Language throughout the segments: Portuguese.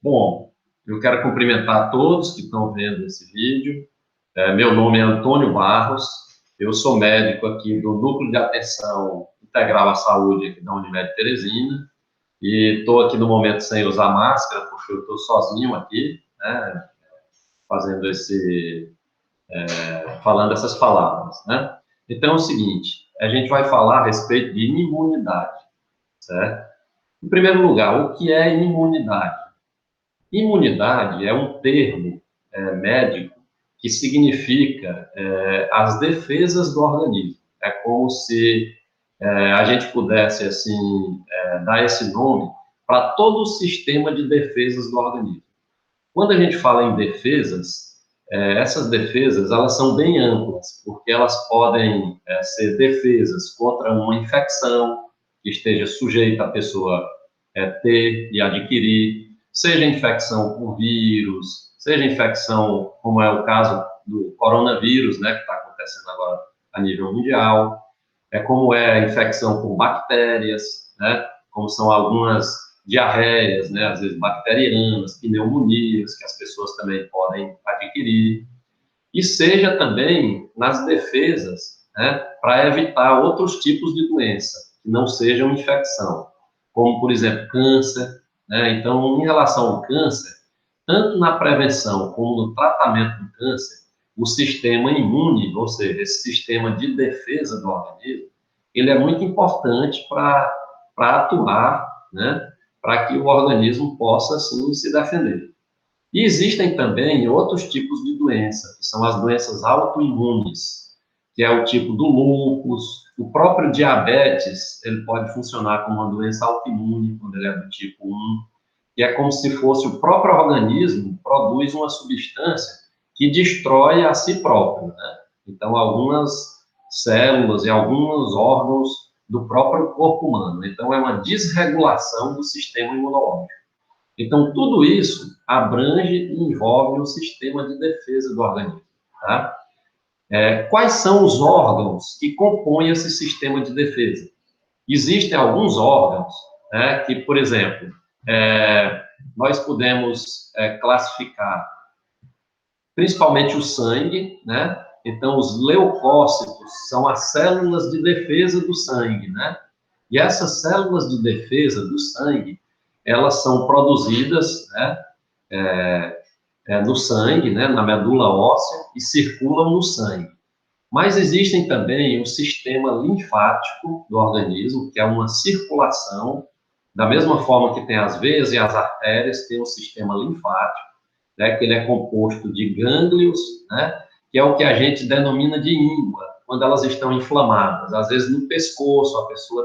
Bom, eu quero cumprimentar a todos que estão vendo esse vídeo. Meu nome é Antônio Barros, eu sou médico aqui do Núcleo de Atenção Integral à Saúde aqui da Unimed Teresina, e estou aqui no momento sem usar máscara, porque eu estou sozinho aqui, né, fazendo falando essas palavras, né? Então é o seguinte, a gente vai falar a respeito de imunidade, certo? Em primeiro lugar, o que é imunidade? Imunidade é um termo médico que significa as defesas do organismo. É como se a gente pudesse, assim, dar esse nome para todo o sistema de defesas do organismo. Quando a gente fala em defesas, essas defesas, elas são bem amplas, porque elas podem ser defesas contra uma infecção que esteja sujeita a pessoa ter e adquirir, seja infecção por vírus, seja infecção, como é o caso do coronavírus, né, que está acontecendo agora a nível mundial, como é a infecção por bactérias, né, como são algumas diarreias, né, às vezes bacterianas, pneumonias, que as pessoas também podem adquirir, e seja também nas defesas, né, para evitar outros tipos de doença, que não sejam infecção, como, por exemplo, câncer, né? Então, em relação ao câncer, tanto na prevenção como no tratamento do câncer, o sistema imune, ou seja, esse sistema de defesa do organismo, ele é muito importante para atuar, né, para que o organismo possa, assim, se defender. E existem também outros tipos de doença, que são as doenças autoimunes, que é o tipo do lúpus, o próprio diabetes, ele pode funcionar como uma doença autoimune, quando ele é do tipo 1, que é como se fosse o próprio organismo produz uma substância que destrói a si próprio, né? Então, algumas células e alguns órgãos do próprio corpo humano. Então, é uma desregulação do sistema imunológico. Então, tudo isso abrange e envolve o sistema de defesa do organismo, tá? Quais são os órgãos que compõem esse sistema de defesa? Existem alguns órgãos, né, que, por exemplo, nós podemos classificar principalmente o sangue, né? Então, os leucócitos são as células de defesa do sangue, né? E essas células de defesa do sangue, elas são produzidas, né, no sangue, né, na medula óssea, e circulam no sangue. Mas existem também o sistema linfático do organismo, que é uma circulação, da mesma forma que tem as veias e as artérias, tem o sistema linfático, né, que ele é composto de gânglios, né, que é o que a gente denomina de íngua, quando elas estão inflamadas. Às vezes no pescoço, a pessoa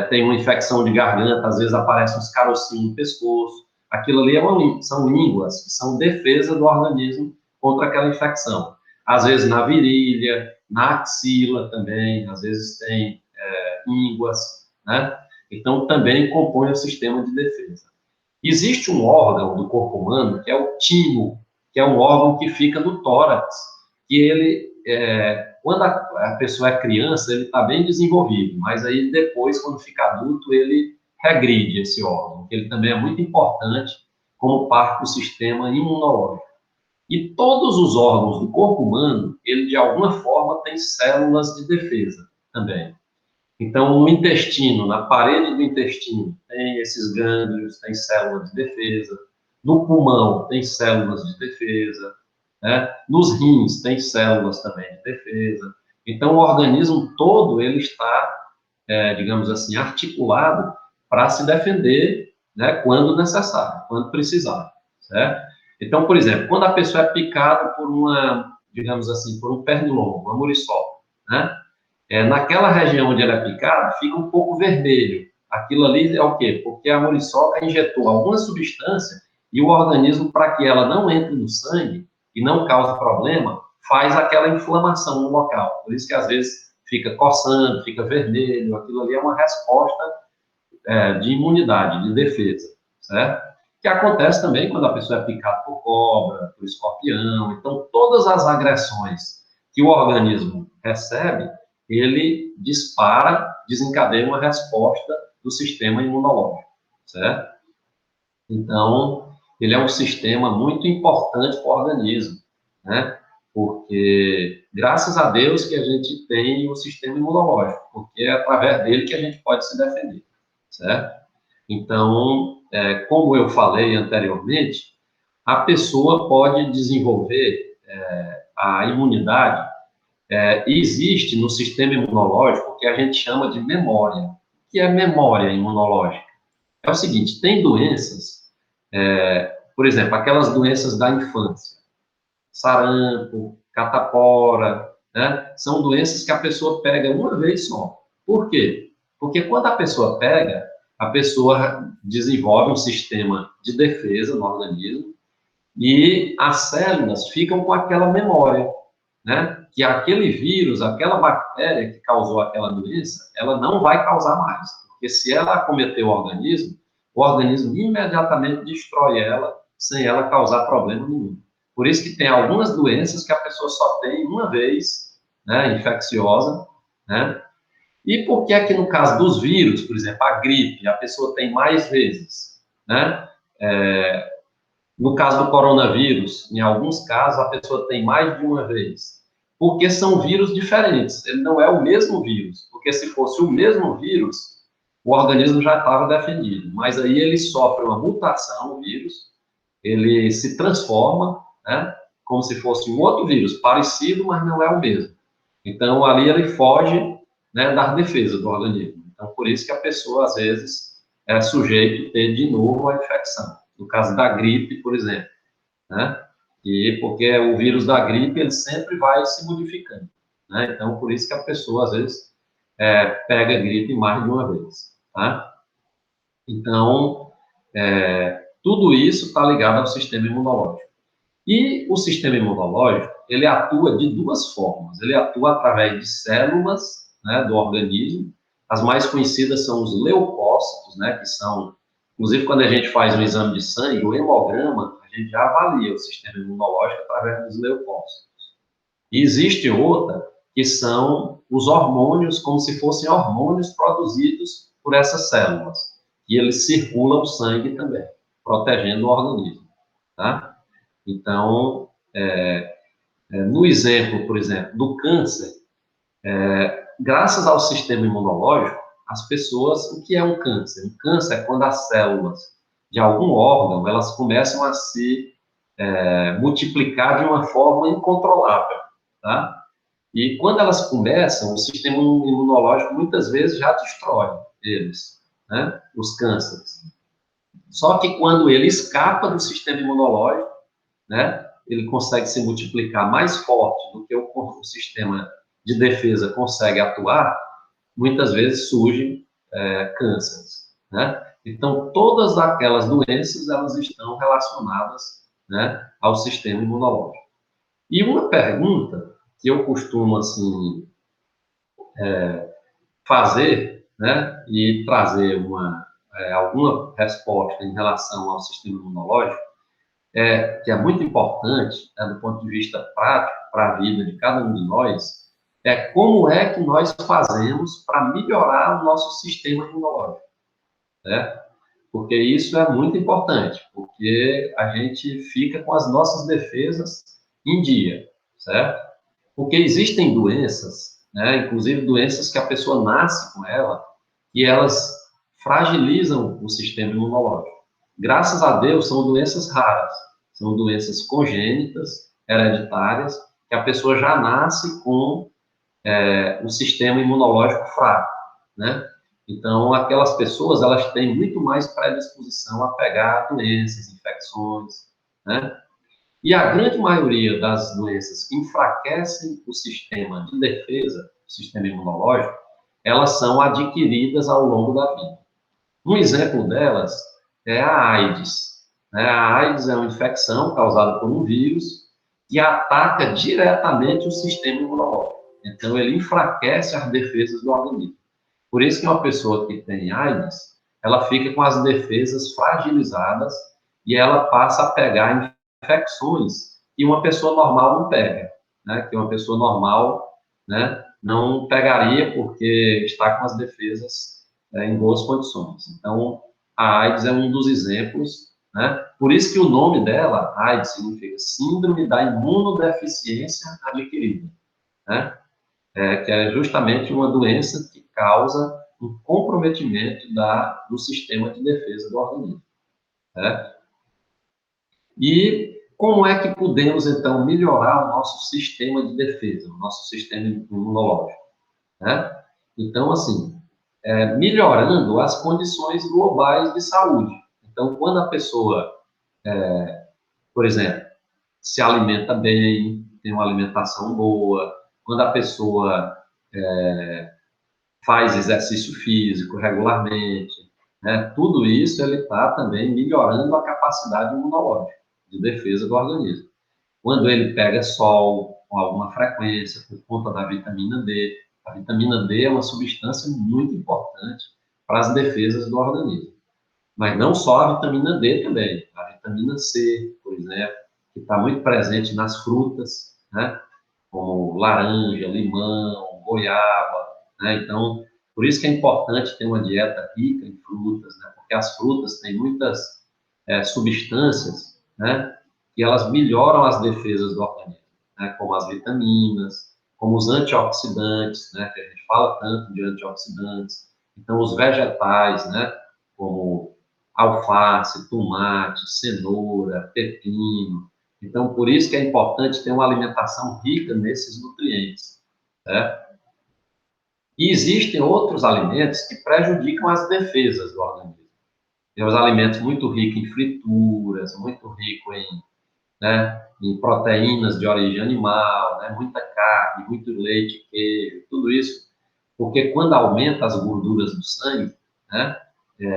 tem uma infecção de garganta, às vezes aparecem uns carocinhos no pescoço. Aquilo ali são ínguas, que são defesa do organismo contra aquela infecção. Às vezes na virilha, na axila também, às vezes tem ínguas, né? Então, também compõe o sistema de defesa. Existe um órgão do corpo humano, que é o timo, que é um órgão que fica no tórax, que ele, quando a pessoa é criança, ele está bem desenvolvido, mas aí depois, quando fica adulto, ele regride esse órgão, que ele também é muito importante como parte do sistema imunológico. E todos os órgãos do corpo humano, ele de alguma forma tem células de defesa também. Então, no intestino, na parede do intestino, tem esses gânglios, tem células de defesa. No pulmão, tem células de defesa. Né? Nos rins, tem células também de defesa. Então, o organismo todo, ele está, digamos assim, articulado para se defender, né, quando necessário, quando precisar, certo? Então, por exemplo, quando a pessoa é picada por uma, digamos assim, por um pernilongo, uma muriçoca, né? Naquela região onde ela é picada, fica um pouco vermelho. Aquilo ali é o quê? Porque a muriçoca injetou alguma substância e o organismo, para que ela não entre no sangue e não cause problema, faz aquela inflamação no local. Por isso que, às vezes, fica coçando, fica vermelho. Aquilo ali é uma resposta de imunidade, de defesa, certo? Que acontece também quando a pessoa é picada por cobra, por escorpião. Então, todas as agressões que o organismo recebe, ele dispara, desencadeia uma resposta do sistema imunológico, certo? Então, ele é um sistema muito importante para o organismo, né? Porque, graças a Deus, que a gente tem o sistema imunológico, porque é através dele que a gente pode se defender, certo? Então, como eu falei anteriormente, a pessoa pode desenvolver a imunidade, e existe no sistema imunológico o que a gente chama de memória. O que é memória imunológica? É o seguinte, tem doenças, por exemplo, aquelas doenças da infância, sarampo, catapora, né? São doenças que a pessoa pega uma vez só. Por quê? Porque quando a pessoa pega, a pessoa desenvolve um sistema de defesa no organismo e as células ficam com aquela memória, né? Que aquele vírus, aquela bactéria que causou aquela doença, ela não vai causar mais. Porque se ela acometer o organismo imediatamente destrói ela, sem ela causar problema nenhum. Por isso que tem algumas doenças que a pessoa só tem uma vez, né, infecciosa, né? E por que é que no caso dos vírus, por exemplo, a gripe, a pessoa tem mais vezes, né? No caso do coronavírus, em alguns casos, a pessoa tem mais de uma vez. Porque são vírus diferentes. Ele não é o mesmo vírus. Porque se fosse o mesmo vírus, o organismo já estava defendido. Mas aí ele sofre uma mutação, o vírus, ele se transforma, né, como se fosse um outro vírus, parecido, mas não é o mesmo. Então, ali ele foge, né, das defesas do organismo. Então, por isso que a pessoa, às vezes, é sujeita a ter de novo a infecção. No caso da gripe, por exemplo, né? E porque o vírus da gripe, ele sempre vai se modificando, né? Então, por isso que a pessoa, às vezes, pega gripe mais de uma vez, tá? Então, tudo isso está ligado ao sistema imunológico. E o sistema imunológico, ele atua de duas formas. Ele atua através de células, né, do organismo. As mais conhecidas são os leucócitos, né, que são, inclusive quando a gente faz um exame de sangue, o hemograma, a gente já avalia o sistema imunológico através dos leucócitos. E existe outra, que são os hormônios, como se fossem hormônios produzidos por essas células. E eles circulam o sangue também, protegendo o organismo, tá? Então, no exemplo, por exemplo, do câncer, graças ao sistema imunológico, as pessoas, o que é um câncer? Um câncer é quando as células de algum órgão, elas começam a se multiplicar de uma forma incontrolável, tá? E quando elas começam, o sistema imunológico muitas vezes já destrói eles, né? Os cânceres. Só que quando ele escapa do sistema imunológico, né, ele consegue se multiplicar mais forte do que o sistema de defesa consegue atuar, muitas vezes surgem cânceres, né? Então, todas aquelas doenças, elas estão relacionadas, né, ao sistema imunológico. E uma pergunta que eu costumo, assim, fazer, né, e trazer alguma resposta em relação ao sistema imunológico, que é muito importante, né, do ponto de vista prático, para a vida de cada um de nós, é como é que nós fazemos para melhorar o nosso sistema imunológico, né? Porque isso é muito importante, porque a gente fica com as nossas defesas em dia, certo? Porque existem doenças, né, inclusive doenças que a pessoa nasce com ela, e elas fragilizam o sistema imunológico. Graças a Deus, são doenças raras, são doenças congênitas, hereditárias, que a pessoa já nasce com um sistema imunológico fraco, né? Então, aquelas pessoas, elas têm muito mais predisposição a pegar doenças, infecções, né? E a grande maioria das doenças que enfraquecem o sistema de defesa, o sistema imunológico, elas são adquiridas ao longo da vida. Um exemplo delas é a AIDS, né? A AIDS é uma infecção causada por um vírus que ataca diretamente o sistema imunológico. Então, ele enfraquece as defesas do organismo. Por isso que uma pessoa que tem AIDS, ela fica com as defesas fragilizadas e ela passa a pegar infecções que uma pessoa normal não pega, né? Que uma pessoa normal, né, não pegaria porque está com as defesas em boas condições. Então, a AIDS é um dos exemplos né? Por isso que o nome dela, AIDS, significa Síndrome da Imunodeficiência Adquirida, né? Que é justamente uma doença que causa um comprometimento do sistema de defesa do organismo, né? E como é que podemos, então, melhorar o nosso sistema de defesa, o nosso sistema imunológico, né? Então, assim, melhorando as condições globais de saúde. Então, quando a pessoa, por exemplo, se alimenta bem, tem uma alimentação boa, quando a pessoa faz exercício físico regularmente, né, tudo isso ele está também melhorando a capacidade imunológica de defesa do organismo. Quando ele pega sol com alguma frequência, por conta da vitamina D, a vitamina D é uma substância muito importante para as defesas do organismo. Mas não só a vitamina D também, a vitamina C, por exemplo, que está muito presente nas frutas, né? Como laranja, limão, goiaba, né? Então, por isso que é importante ter uma dieta rica em frutas, né? Porque as frutas têm muitas substâncias, né? Que elas melhoram as defesas do organismo, né? Como as vitaminas, como os antioxidantes, né? Que a gente fala tanto de antioxidantes. Então, os vegetais, né? Como alface, tomate, cenoura, pepino. Então, por isso que é importante ter uma alimentação rica nesses nutrientes, né? E existem outros alimentos que prejudicam as defesas do organismo. Tem os alimentos muito ricos em frituras, muito ricos em proteínas de origem animal, né? Muita carne, muito leite, queijo, tudo isso, porque quando aumenta as gorduras do sangue, né?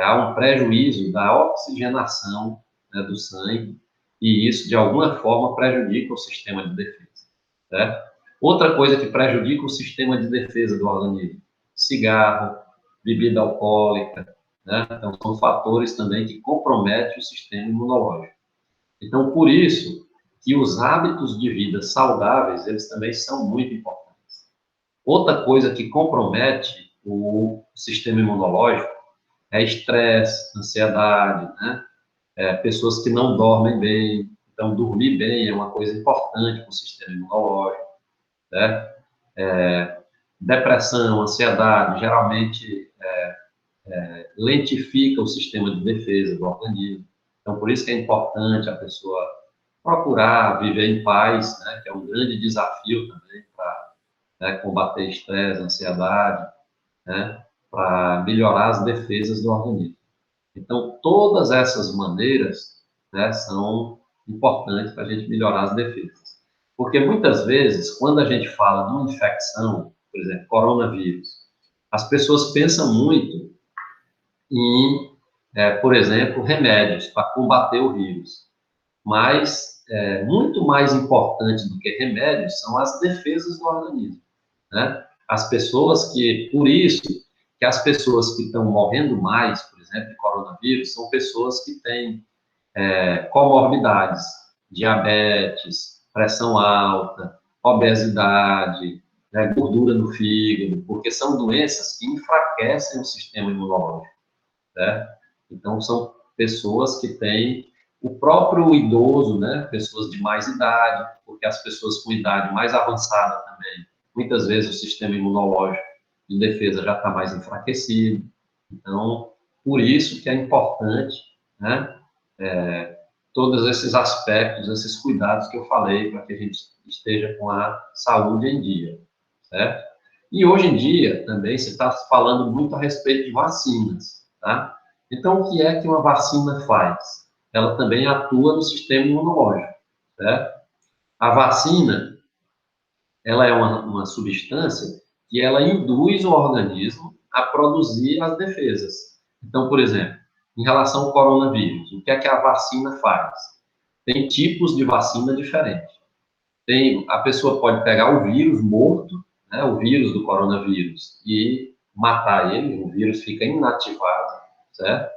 Há um prejuízo da oxigenação, né, do sangue, e isso, de alguma forma, prejudica o sistema de defesa, né? Outra coisa que prejudica o sistema de defesa do organismo, cigarro, bebida alcoólica, né? Então, são fatores também que comprometem o sistema imunológico. Então, por isso que os hábitos de vida saudáveis, eles também são muito importantes. Outra coisa que compromete o sistema imunológico é estresse, ansiedade, né? Pessoas que não dormem bem. Então, dormir bem é uma coisa importante para o sistema imunológico, né? Depressão, ansiedade, geralmente lentifica o sistema de defesa do organismo. Então, por isso que é importante a pessoa procurar viver em paz, né? Que é um grande desafio também para, né, combater estresse, ansiedade, né? Para melhorar as defesas do organismo. Então, todas essas maneiras, né, são importantes para a gente melhorar as defesas. Porque muitas vezes, quando a gente fala de uma infecção, por exemplo, coronavírus, as pessoas pensam muito em, por exemplo, remédios para combater o vírus. Mas, muito mais importante do que remédios são as defesas do organismo, né? As pessoas que, por isso, que as pessoas que estão morrendo mais, por exemplo, de coronavírus, são pessoas que têm comorbidades, diabetes, pressão alta, obesidade, né, gordura no fígado, porque são doenças que enfraquecem o sistema imunológico, né? Então, são pessoas que têm o próprio idoso, né? Pessoas de mais idade, porque as pessoas com idade mais avançada também, muitas vezes o sistema imunológico de defesa já está mais enfraquecido. Então, por isso que é importante, né? Todos esses aspectos, esses cuidados que eu falei, para que a gente esteja com a saúde em dia, certo? E hoje em dia, também, se está falando muito a respeito de vacinas, tá? Então, o que é que uma vacina faz? Ela também atua no sistema imunológico, certo? A vacina, ela é uma substância que ela induz o organismo a produzir as defesas. Então, por exemplo, em relação ao coronavírus, o que é que a vacina faz? Tem tipos de vacina diferentes. A pessoa pode pegar o vírus morto, né, o vírus do coronavírus, e matar ele, o vírus fica inativado, certo?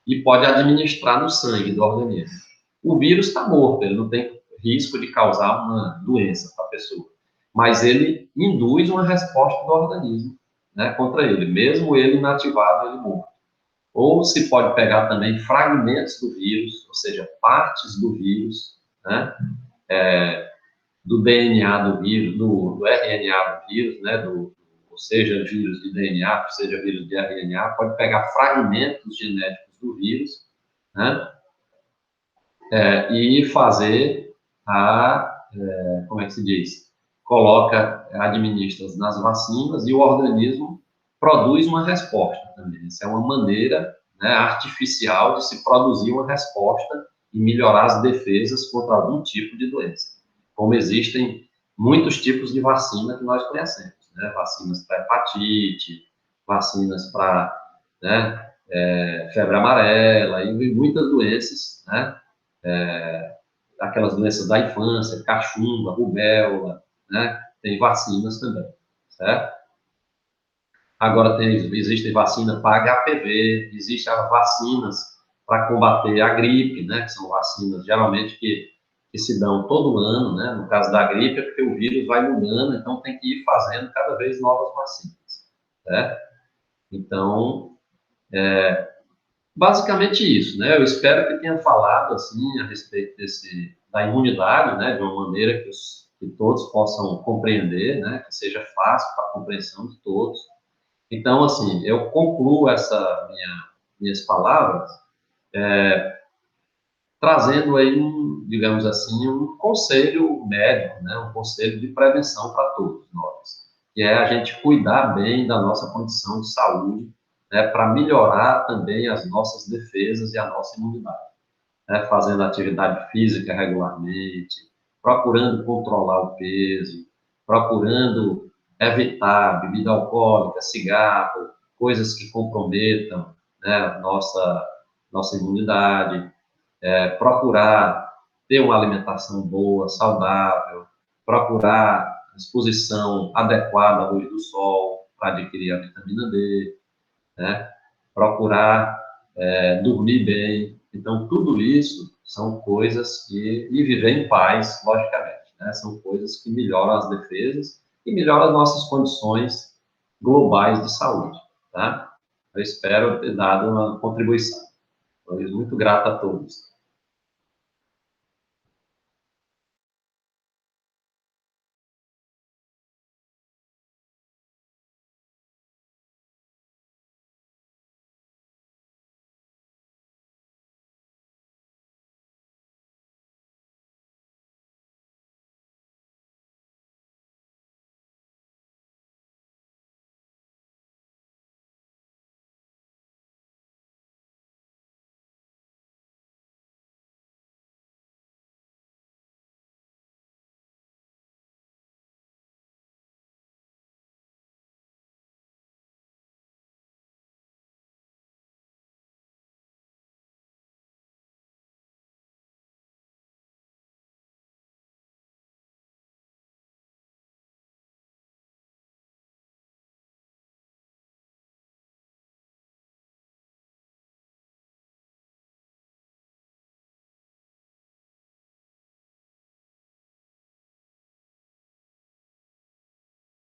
E pode administrar no sangue do organismo. O vírus está morto, ele não tem risco de causar uma doença para a pessoa, mas ele induz uma resposta do organismo, né, contra ele, mesmo ele inativado, ele morto. ou se pode pegar também fragmentos do vírus, ou seja, partes do vírus, né? Do DNA do vírus, do RNA do vírus, né? Ou seja, vírus de DNA, ou seja, vírus de RNA, pode pegar fragmentos genéticos do vírus, né? E fazer como é que se diz? Coloca, administra nas vacinas e o organismo produz uma resposta também. Essa é uma maneira, né, artificial de se produzir uma resposta e melhorar as defesas contra algum tipo de doença. Como existem muitos tipos de vacina que nós conhecemos, né? Vacinas para hepatite, vacinas para, né, febre amarela e muitas doenças, né? Aquelas doenças da infância, cachumba, rubéola, né? Tem vacinas também, certo? Agora existem vacinas para HPV, existem vacinas para combater a gripe, né? Que são vacinas geralmente que se dão todo ano, né? No caso da gripe é porque o vírus vai mudando, então tem que ir fazendo cada vez novas vacinas, certo? Então, basicamente isso, né? Eu espero que tenha falado assim a respeito da imunidade, né? De uma maneira que todos possam compreender, né? Que seja fácil para a compreensão de todos. Então, assim, eu concluo minhas palavras trazendo aí digamos assim, um conselho médico, né? Um conselho de prevenção para todos nós, que é a gente cuidar bem da nossa condição de saúde, né? Para melhorar também as nossas defesas e a nossa imunidade. Né, fazendo atividade física regularmente, procurando controlar o peso, procurando evitar bebida alcoólica, cigarro, coisas que comprometam, né, a nossa imunidade, procurar ter uma alimentação boa, saudável, procurar exposição adequada à luz do sol para adquirir a vitamina D, né? Procurar dormir bem. Então, tudo isso são coisas e viver em paz, logicamente, né? São coisas que melhoram as defesas e melhoram as nossas condições globais de saúde, tá? Eu espero ter dado uma contribuição. Muito grato a todos.